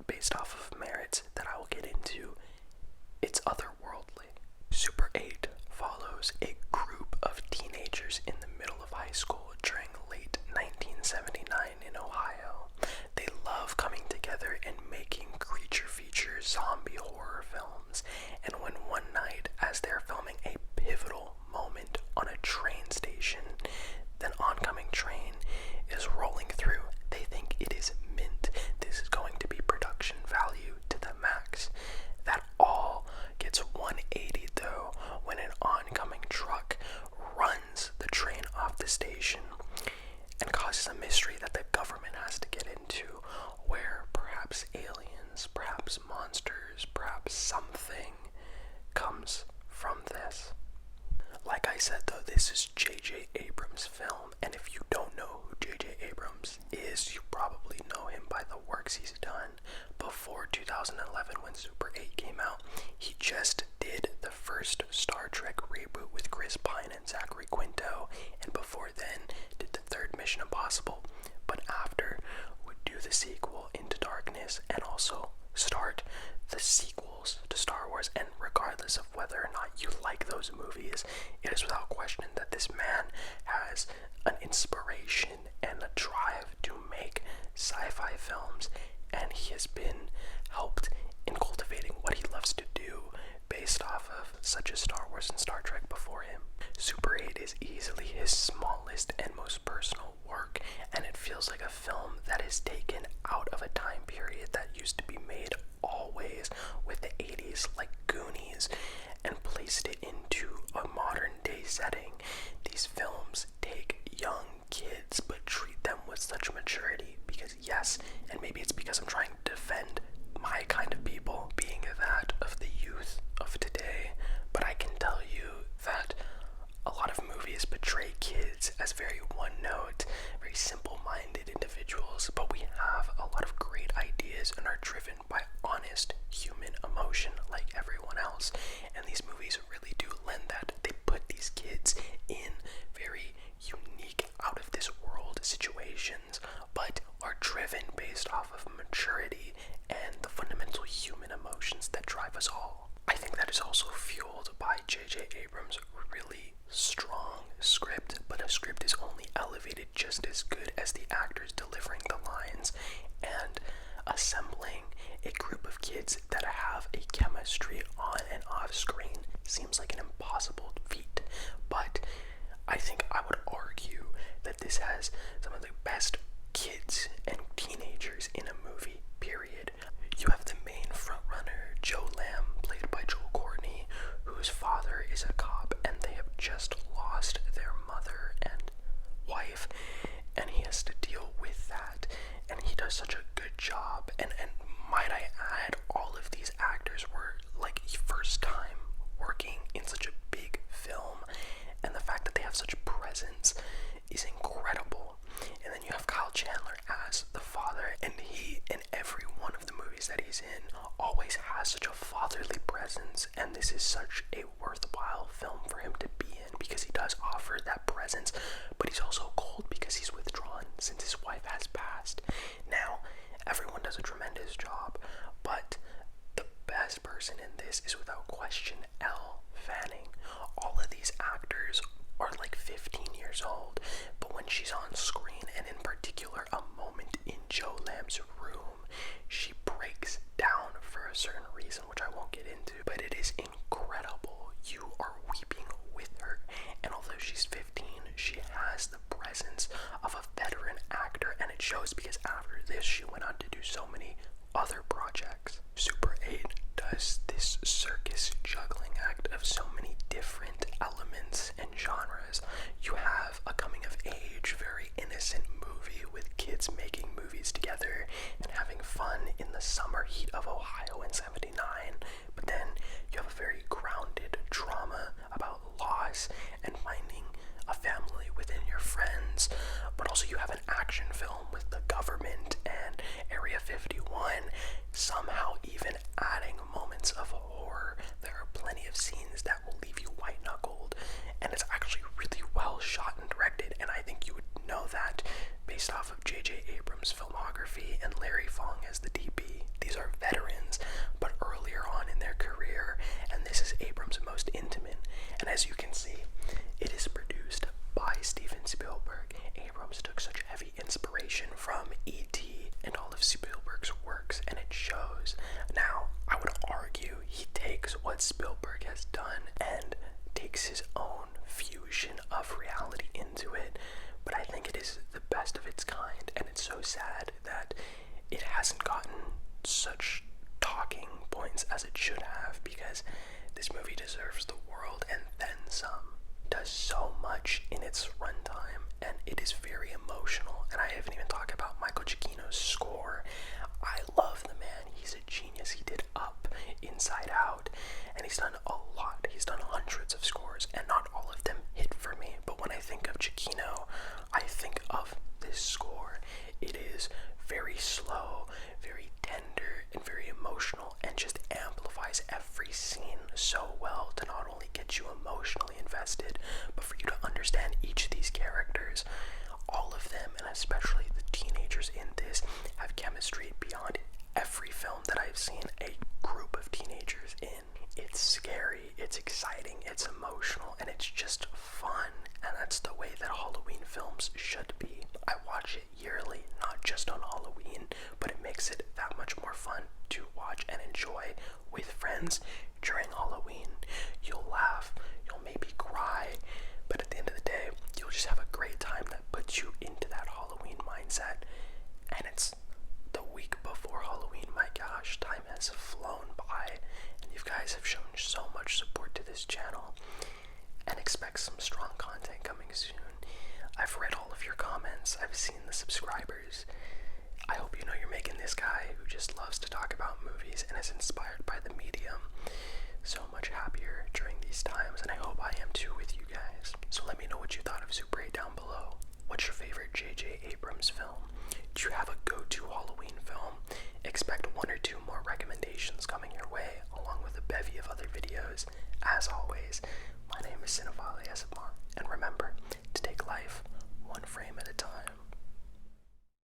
based off of merits that I will get into. It's otherworldly. Super 8 follows a group of teenagers in the middle of high school during late 1979 in Ohio. They love coming together and making creature feature zombie horror films, and when one night, as they're filming a pivotal moment on a train station, an oncoming train is rolling through, they think it is mint. This is going to be production value to the max. That all gets 180 though when an oncoming truck runs the train off the station and causes a mystery that the government has to get into, where perhaps aliens, perhaps monsters, perhaps something comes from this. Like I said though, this is JJ Abrams' film, and if you don't know who JJ Abrams is, you probably know him by the works he's done. Before 2011, when Super 8 came out, he just did the first Star Trek reboot with Chris Pine and Zachary Quinto, and before then did the third Mission Impossible. But after, would do the sequel Into Darkness and also start the sequels to Star Wars. And regardless of whether or not you like those movies, it is without question that this man has an inspiration and a drive to make sci-fi films, and he has been helped in cultivating what he loves to do based off of such as Star Wars and Star Trek before him. Super 8 is easily his smallest and most personal work, and it feels like a film that is taken out of a time period that used to be made always with the 80s, like Goonies, and placed it into a modern day setting. These films take young kids but treat them with such maturity, because yes, and maybe it's because I'm trying to defend my kind of people being that of the youth of today, but I can tell you that a lot of movies portray kids as very one-note, very simple-minded individuals, but we have a lot of great ideas and are driven by honest human emotion like everyone else, and these movies really do lend that. They put these kids in very unique, out-of-this-world situations, but are driven based off of maturity and the fundamental human emotions that drive us all. I think that is also fueled by JJ Abrams' really strong script, but a script is only elevated just as good as the actors delivering the lines, and assembling a group of kids that have a chemistry on and off screen seems like an impossible feat. But I think I would argue that this has some of the best kids and teenagers in a movie, period. You have the main frontrunner, Joe Lamb, played by Joel Courtney, whose father is a cop, and they have just lost their mother and wife, and he has to deal with that, and he does such a good job, and might I add, all of these actors were like first time working in such a big film, and the fact that they have such presence is incredible. And then you have Kyle Chandler as the father, and he, in every one of the movies that he's in, always has such a fatherly presence, and this is such a worthwhile film for him to be in, because he does offer that presence, but he's also cold because he's withdrawn since his wife has passed. Now, everyone does a tremendous job, but the best person in this is without question Elle Fanning. All of these actors are like 15 years old, but when she's on screen, and in particular a moment in Joe Lamb's room, she breaks down for a certain reason, which I won't get into, but it is incredible. You are weeping with her, and although she's 15, she has the presence of a veteran actor, and it shows because after this she went on to do so many other projects. Super 8 does this circus juggling act of so many different elements and genres. You have a coming of age, very innocent movie with kids making movies together, goes. Now, I would argue he takes what Spielberg has done and takes his own fusion of reality into it, but I think it is the best of its kind, and it's so sad that it hasn't gotten such talking points as it should have, because this movie deserves the world and then some. It does so much in its runtime, and it is very emotional, and I haven't even talked about Michael Giacchino's score. I love the man. He's a genius. He did Up, Inside Out, and he's done a lot. He's done hundreds of scores, and not all of them hit for me, but when I think of Giacchino, I think of this score. It is very slow, very tender, and very emotional, and just amplifies every scene so well to not only get you emotionally invested, but for you to understand each of these characters. All of them, and especially the teenagers in this, have chemistry beyond every film that I've seen a group of teenagers in. It's scary, it's exciting, it's emotional, and it's just fun, and that's the way that Halloween films should be. I watch it yearly, not just on Halloween, but it makes it that much more fun to watch and enjoy with friends during Halloween. You'll laugh, you'll maybe cry, but at the end of the day, you'll just have a great time that puts you into that Halloween mindset. And it's the week before Halloween. My gosh, time has flown by, and you guys have shown so much support to this channel, and expect some strong content coming soon. I've read all of your comments, I've seen the subscribers. I hope you know you're making this guy who just loves to talk about movies and is inspired by the medium so much happier during these times, and I hope I am too with you guys. So let me know what you thought of Super 8 down below. What's your favorite JJ Abrams film? Do you have a go-to Halloween film? Expect 1 or 2 more recommendations coming your way, along with a bevy